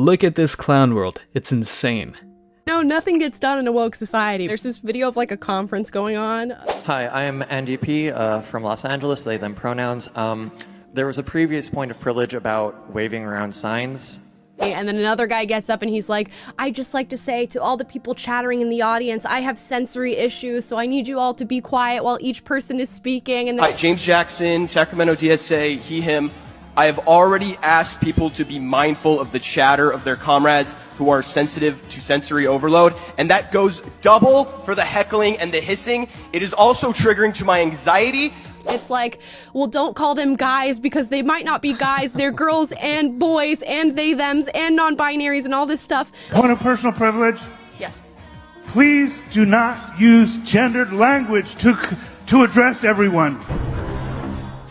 Look at this clown world. It's insane. No, nothing gets done in a woke society. There's this video of like a conference going on. Hi, I am Andy P. From Los Angeles, they, them pronouns. There was a previous point of privilege about waving around signs. And then another guy gets up and he's like, I'd just like to say to all the people chattering in the audience, I have sensory issues, so I need you all to be quiet while each person is speaking. And then Hi, James Jackson, Sacramento DSA, he, him. I have already asked people to be mindful of the chatter of their comrades who are sensitive to sensory overload, and that goes double for the heckling and the hissing. It is also triggering to my anxiety. it's like, well, don't call them guys because they might not be guys. They're girls and boys and they, thems and non-binaries and all this stuff. Point of personal privilege. Yes. Please do not use gendered language to address everyone.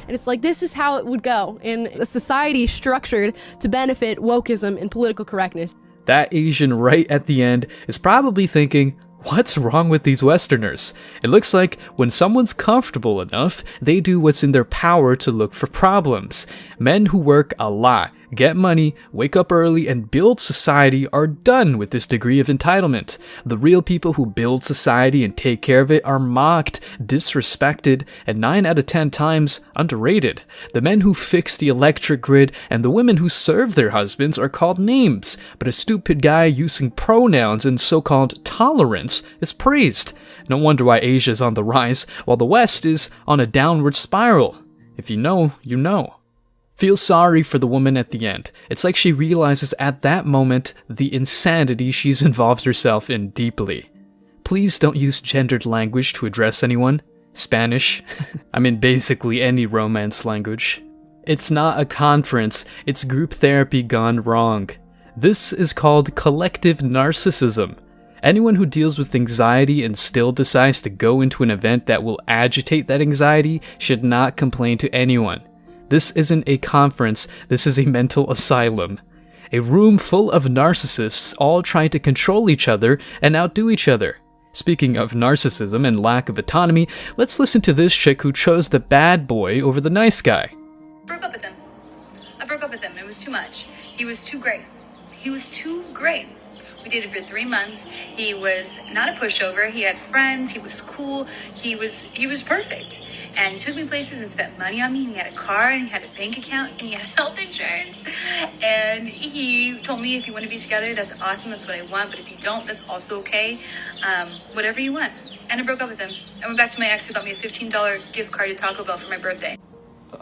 And it's like, this is how it would go in a society structured to benefit wokeism and political correctness. That Asian right at the end is probably thinking, what's wrong with these Westerners? It looks like when someone's comfortable enough, they do what's in their power to look for problems. Men who work a lot, get money, wake up early, and build society are done with this degree of entitlement. The real people who build society and take care of it are mocked, disrespected, and 9 out of 10 times underrated. The men who fix the electric grid and the women who serve their husbands are called names, but a stupid guy using pronouns and so-called tolerance is praised. No wonder why Asia is on the rise, while the West is on a downward spiral. If you know, you know. Feel sorry for the woman at the end. It's like she realizes at that moment the insanity she's involved herself in deeply. Please don't use gendered language to address anyone. Spanish. I mean basically any Romance language. It's not a conference, it's group therapy gone wrong. This is called collective narcissism. Anyone who deals with anxiety and still decides to go into an event that will agitate that anxiety should not complain to anyone. This isn't a conference, this is a mental asylum. A room full of narcissists all trying to control each other and outdo each other. Speaking of narcissism and lack of autonomy, let's listen to this chick who chose the bad boy over the nice guy. Broke up with him. I broke up with him. It was too much. He was too great. He was too great. We dated for 3 months. He was not a pushover. He had friends. He was cool. He was perfect. And he took me places and spent money on me. And he had a car and he had a bank account and he had health insurance. And he told me, if you want to be together, that's awesome. That's what I want. But if you don't, that's also okay. Whatever you want. And I broke up with him. I went back to my ex who got me a $15 gift card to Taco Bell for my birthday.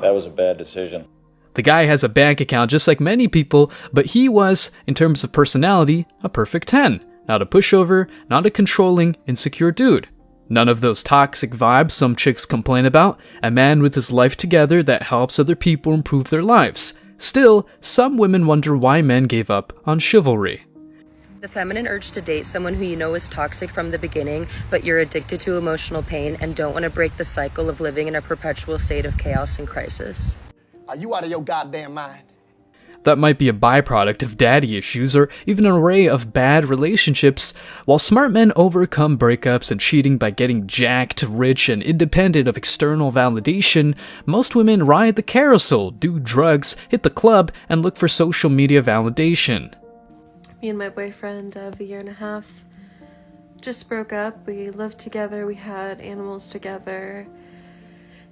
That was a bad decision. The guy has a bank account just like many people, but he was, in terms of personality, a perfect 10. Not a pushover, not a controlling, insecure dude. None of those toxic vibes some chicks complain about. A man with his life together that helps other people improve their lives. Still, some women wonder why men gave up on chivalry. The feminine urge to date someone who you know is toxic from the beginning, but you're addicted to emotional pain and don't want to break the cycle of living in a perpetual state of chaos and crisis. Are you out of your goddamn mind? That might be a byproduct of daddy issues or even an array of bad relationships. While smart men overcome breakups and cheating by getting jacked, rich, and independent of external validation, most women ride the carousel, do drugs, hit the club, and look for social media validation. Me and my boyfriend of a year and a half just broke up. We lived together, we had animals together,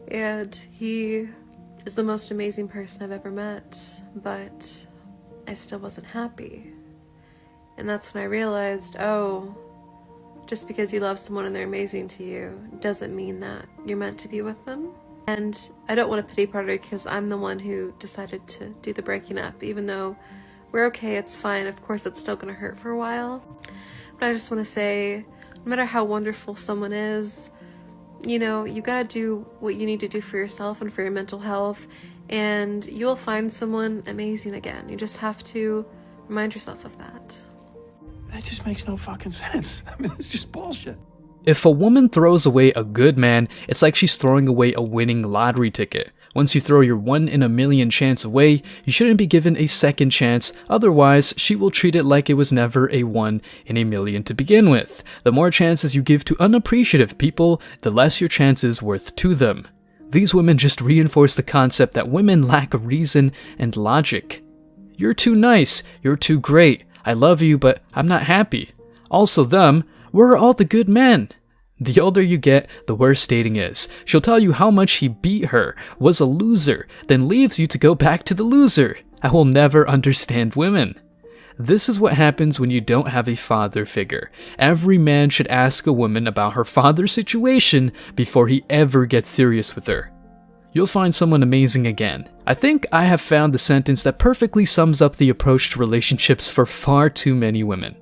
and he is the most amazing person I've ever met, but I still wasn't happy. And that's when I realized, oh, just because you love someone and they're amazing to you doesn't mean that you're meant to be with them. And I don't want a pity party because I'm the one who decided to do the breaking up. Even though we're okay, it's fine, of course it's still gonna hurt for a while. But I just want to say, no matter how wonderful someone is, you know, you gotta do what you need to do for yourself and for your mental health, and you'll find someone amazing again. You just have to remind yourself of that. That just makes no fucking sense. I mean, it's just bullshit. If a woman throws away a good man, it's like she's throwing away a winning lottery ticket. Once you throw your 1 in a million chance away, you shouldn't be given a second chance, otherwise she will treat it like it was never a 1 in a million to begin with. The more chances you give to unappreciative people, the less your chance is worth to them. These women just reinforce the concept that women lack reason and logic. You're too nice. You're too great. I love you, but I'm not happy. Also them, where are all the good men? The older you get, the worse dating is. She'll tell you how much he beat her, was a loser, then leaves you to go back to the loser. I will never understand women. This is what happens when you don't have a father figure. Every man should ask a woman about her father's situation before he ever gets serious with her. You'll find someone amazing again. I think I have found the sentence that perfectly sums up the approach to relationships for far too many women.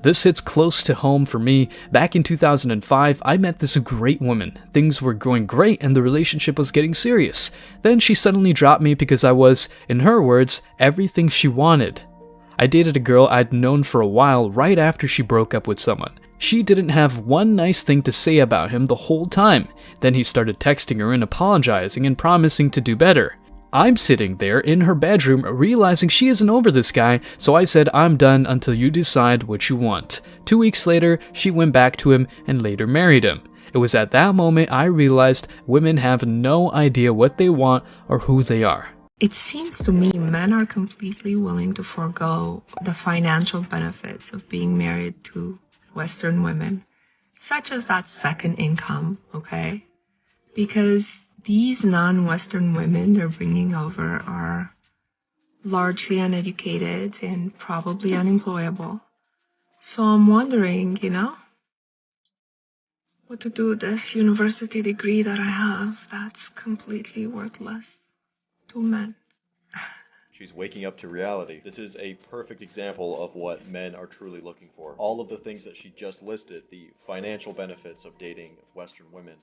This hits close to home for me. Back in 2005, I met this great woman. Things were going great and the relationship was getting serious. Then she suddenly dropped me because I was, in her words, everything she wanted. I dated a girl I'd known for a while right after she broke up with someone. She didn't have one nice thing to say about him the whole time. Then he started texting her and apologizing and promising to do better. I'm sitting there in her bedroom realizing she isn't over this guy, so I said I'm done until you decide what you want. 2 weeks later, she went back to him and later married him. It was at that moment I realized women have no idea what they want or who they are. It seems to me men are completely willing to forego the financial benefits of being married to Western women, such as that second income, okay? Because these non-Western women they're bringing over are largely uneducated and probably unemployable. So I'm wondering, what to do with this university degree that I have that's completely worthless to men. She's waking up to reality. This is a perfect example of what men are truly looking for. All of the things that she just listed, the financial benefits of dating Western women,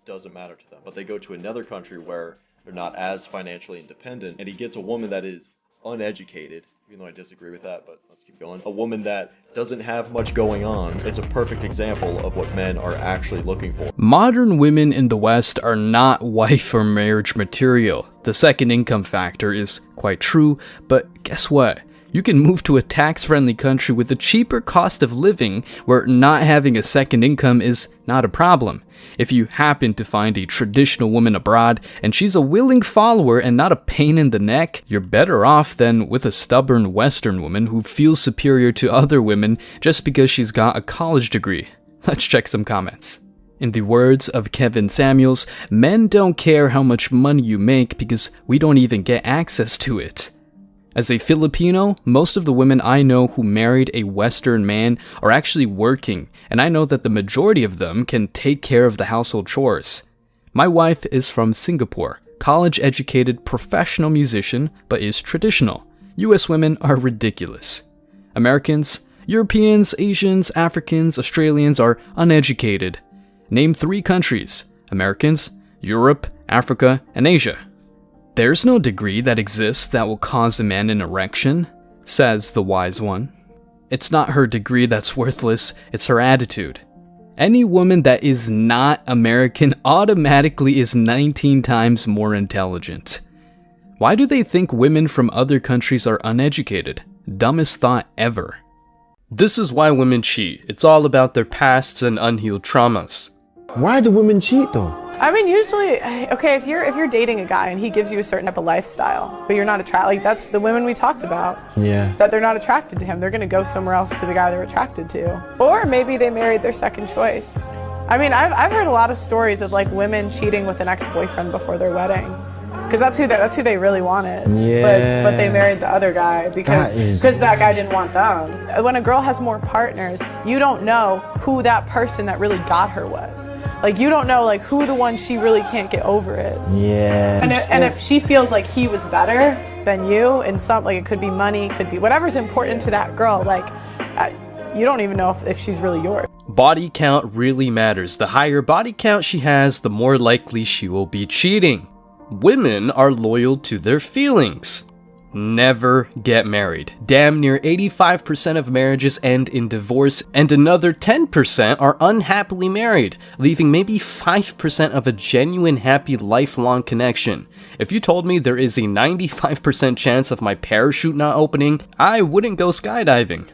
doesn't matter to them. But they go to another country where they're not as financially independent, and he gets a woman that is uneducated, even though I disagree with that, but let's keep going. A woman that doesn't have much going on. It's a perfect example of what men are actually looking for. Modern women in the West are not wife or marriage material. The second income factor is quite true, but guess what? You can move to a tax-friendly country with a cheaper cost of living where not having a second income is not a problem. If you happen to find a traditional woman abroad and she's a willing follower and not a pain in the neck, you're better off than with a stubborn Western woman who feels superior to other women just because she's got a college degree. Let's check some comments. In the words of Kevin Samuels, men don't care how much money you make because we don't even get access to it. As a Filipino, most of the women I know who married a Western man are actually working, and I know that the majority of them can take care of the household chores. My wife is from Singapore, college-educated professional musician, but is traditional. US women are ridiculous. Americans, Europeans, Asians, Africans, Australians are uneducated. Name 3 countries: Americans, Europe, Africa, and Asia. There's no degree that exists that will cause a man an erection, says the wise one. It's not her degree that's worthless, it's her attitude. Any woman that is not American automatically is 19 times more intelligent. Why do they think women from other countries are uneducated? Dumbest thought ever. This is why women cheat. It's all about their pasts and unhealed traumas. Why do women cheat though? I mean, usually, okay, if you're dating a guy and he gives you a certain type of lifestyle, but you're not attracted, like that's the women we talked about. Yeah. That they're not attracted to him. They're gonna go somewhere else to the guy they're attracted to. Or maybe they married their second choice. I mean, I've heard a lot of stories of like women cheating with an ex-boyfriend before their wedding. Because that's who they really wanted. Yeah. But they married the other guy because that guy didn't want them. When a girl has more partners, you don't know who that person that really got her was. Like you don't know like who the one she really can't get over is. Yeah. And if she feels like he was better than you in some, like it could be money, could be whatever's important to that girl, like you don't even know if she's really yours. Body count really matters. The higher body count she has, the more likely she will be cheating. Women are loyal to their feelings. Never get married. Damn near 85% of marriages end in divorce, and another 10% are unhappily married, leaving maybe 5% of a genuine happy lifelong connection. If you told me there is a 95% chance of my parachute not opening, I wouldn't go skydiving.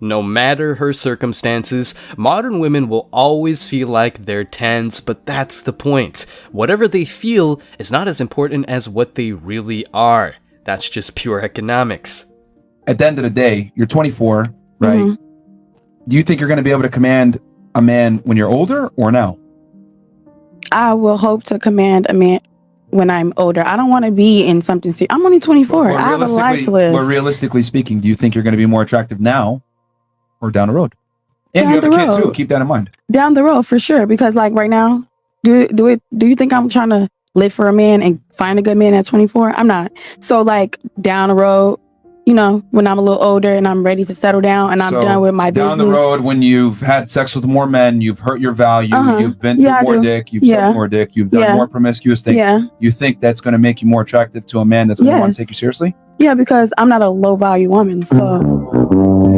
No matter her circumstances, modern women will always feel like they're 10s, but that's the point. Whatever they feel is not as important as what they really are. That's just pure economics. At the end of the day, you're 24, right? Mhm. Do you think you're going to be able to command a man when you're older or now? I will hope to command a man when I'm older. I don't want to be in something serious. I'm only 24. I have a life to live. But realistically speaking, do you think you're going to be more attractive now or down the road? And you have a Down the kid too. road. Keep that in mind. Down the road for sure. Because like right now, do you think I'm trying to live for a man and find a good man at 24? I'm not. So like down the road, you know, when I'm a little older and I'm ready to settle down and I'm So, done with my business. down the road, when you've had sex with more men, you've hurt your value, you've been through Yeah, I more do. dick, you've Yeah. sucked more dick, you've done Yeah. more promiscuous things. Yeah. You think that's going to make you more attractive to a man that's going to want Yes. to take you seriously? Yeah, because I'm not a low value woman. So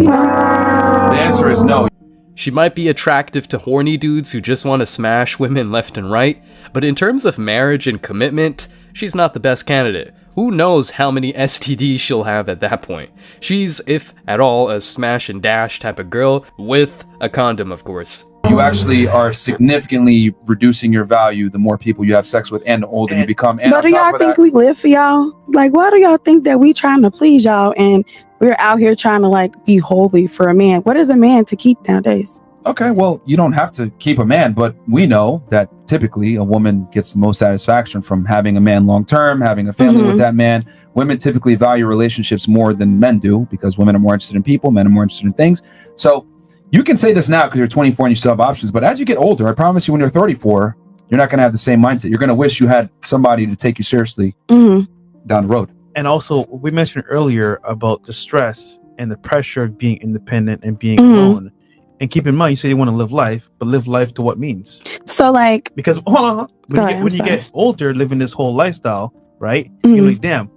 The answer is no. She might be attractive to horny dudes who just want to smash women left and right, but in terms of marriage and commitment, she's not the best candidate. Who knows how many STDs she'll have at that point? She's, if at all, a smash and dash type of girl, with a condom, of course. You actually are significantly reducing your value the more people you have sex with and the older you become. And but on do top y'all of think that, we live for y'all? Like, why do y'all think that we trying to please y'all and we're out here trying to like be holy for a man? What is a man to keep nowadays? okay, well, you don't have to keep a man, but we know that typically a woman gets the most satisfaction from having a man long term, having a family with that man. Women typically value relationships more than men do because women are more interested in people, men are more interested in things. So you can say this now because you're 24 and you still have options, but as you get older, I promise you when you're 34, you're not going to have the same mindset. You're going to wish you had somebody to take you seriously down the road. And also, we mentioned earlier about the stress and the pressure of being independent and being Mhm. alone. And keep in mind, you say you want to live life, but live life to what means? So like, Because hold on, Go when, ahead, when I'm you sorry. get older, living this whole lifestyle, right? You're like, damn,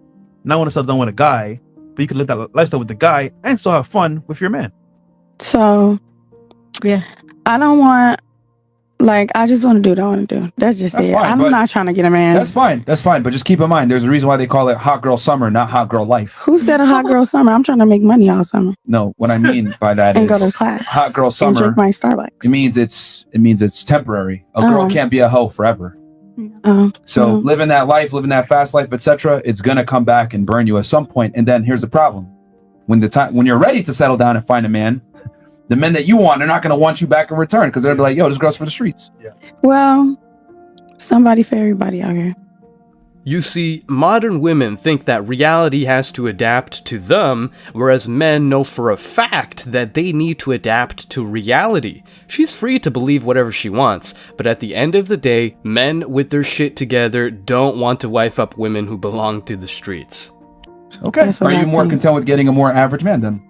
now I want to settle down with a guy, but you can live that lifestyle with the guy and still have fun with your man. so yeah, I don't want, like, I just want to do what I want to do. That's just That's it. fine, I'm but not trying to get a man. That's fine. That's fine. But just keep in mind, there's a reason why they call it hot girl summer, not hot girl life. Who said a hot girl summer? I'm trying to make money all summer No, what I mean by that and is go to class hot girl and summer. drink my Starbucks. It means it's temporary. A girl Uh-huh. can't be a hoe forever. So living that life, living that fast life, etc., it's gonna come back and burn you at some point. And then here's the problem: when you're ready to settle down and find a man, the men that you want, they're not gonna want you back in return because they're gonna be like, "Yo, this girl's for the streets." Well, somebody for everybody out here. You see, modern women think that reality has to adapt to them, whereas men know for a fact that they need to adapt to reality. She's free to believe whatever she wants, but at the end of the day, men with their shit together don't want to wife up women who belong to the streets. Okay. That's what Are you I more think. content with getting a more average man then?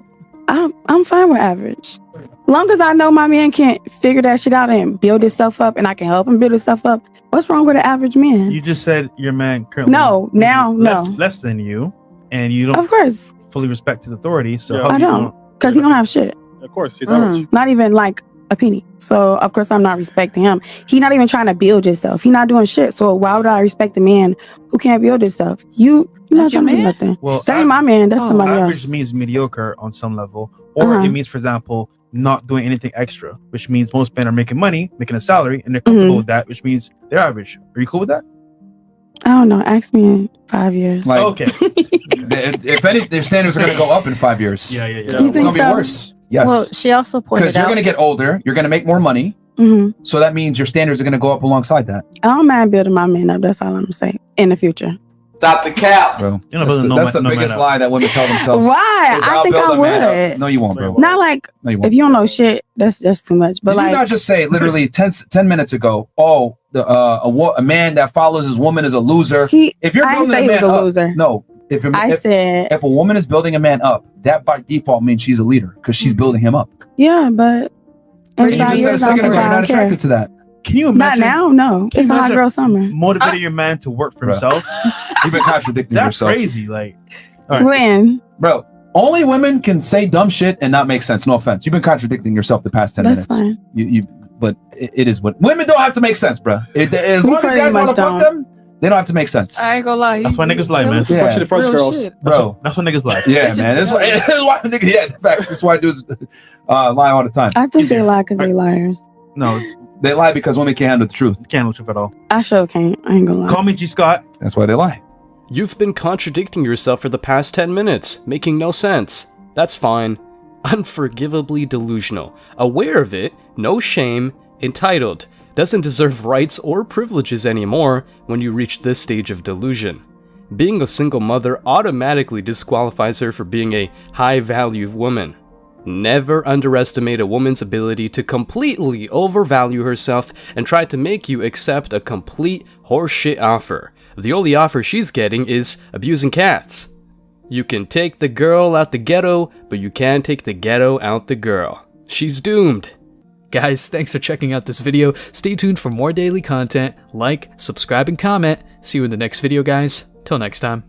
I'm fine with average. Long as I know my man can't figure that shit out and build himself up and I can help him build himself up. What's wrong with an average man? You just said your man currently No, now, less, no. less than you, and you don't Of course. fully respect his authority. So I don't. Because he don't have shit. Of course, he's average. Not even like a penny. So of course I'm not respecting him. He not even trying to build himself. He not doing shit. So why would I respect a man who can't build himself? You're not trying to do nothing. Well, that ain't my man. That's somebody average else. means mediocre on some level, or Uh-huh. it means, for example, not doing anything extra, which means most men are making money, making a salary, and they're comfortable with that, which means they're average. Are you cool with that? I don't know. Ask me in 5 years. Like, okay. if any, their standards are going to go up in 5 years. Yeah. You It's think going to be so? worse. Yes. Well, she also pointed Because you're out. going to get older, you're going to make more money. Mm-hmm. So that means your standards are going to go up alongside that. I don't mind building my man up. That's all I'm saying. In the future. Stop the cap, bro. You're not That's building the, no that's the man biggest up. lie that women tell themselves. Why? is, I "I'll think build I a man up." would. No, you won't, bro. Not like No, you won't. if you don't know shit, that's just too much. But Did like you not just say literally 10 minutes ago, oh, a man that follows his woman is a loser. If you're I didn't building say a he man was a up, loser. no. I said if a woman is building a man up, that by default means she's a leader because she's building him up. yeah, but in And you 5 just said a years, I don't second ago think you're I not don't care. attracted to that. Can you Not imagine? now, no. Can It's you a hot imagine girl summer. Motivating your man to work for himself. You've been contradicting That's yourself. crazy. Like, all right. When? Bro, only women can say dumb shit and not make sense. No offense. You've been contradicting yourself the past 10 That's minutes. fine. But it is what women don't have to make sense, bro. As We long as pretty guys want much to fuck don't. them, they don't have to make sense. I ain't gonna lie. That's why niggas lie, man. Especially the French girls. Bro. That's what niggas lie. Yeah, man. That's why niggas, yeah, facts. That's why dudes lie all the time. I think they lie because they liars. No, they lie because women can't handle the truth. Can't handle the truth at all. I sure can't. I ain't gonna lie. Call me G Scott. That's why they lie. You've been contradicting yourself for the past 10 minutes, making no sense. That's fine. Unforgivably delusional. Aware of it, no shame, entitled. Doesn't deserve rights or privileges anymore when you reach this stage of delusion. Being a single mother automatically disqualifies her for being a high-value woman. Never underestimate a woman's ability to completely overvalue herself and try to make you accept a complete horseshit offer. The only offer she's getting is abusing cats. You can take the girl out the ghetto, but you can't take the ghetto out the girl. She's doomed. Guys, thanks for checking out this video. Stay tuned for more daily content. Like, subscribe, and comment. See you in the next video, guys. Till next time.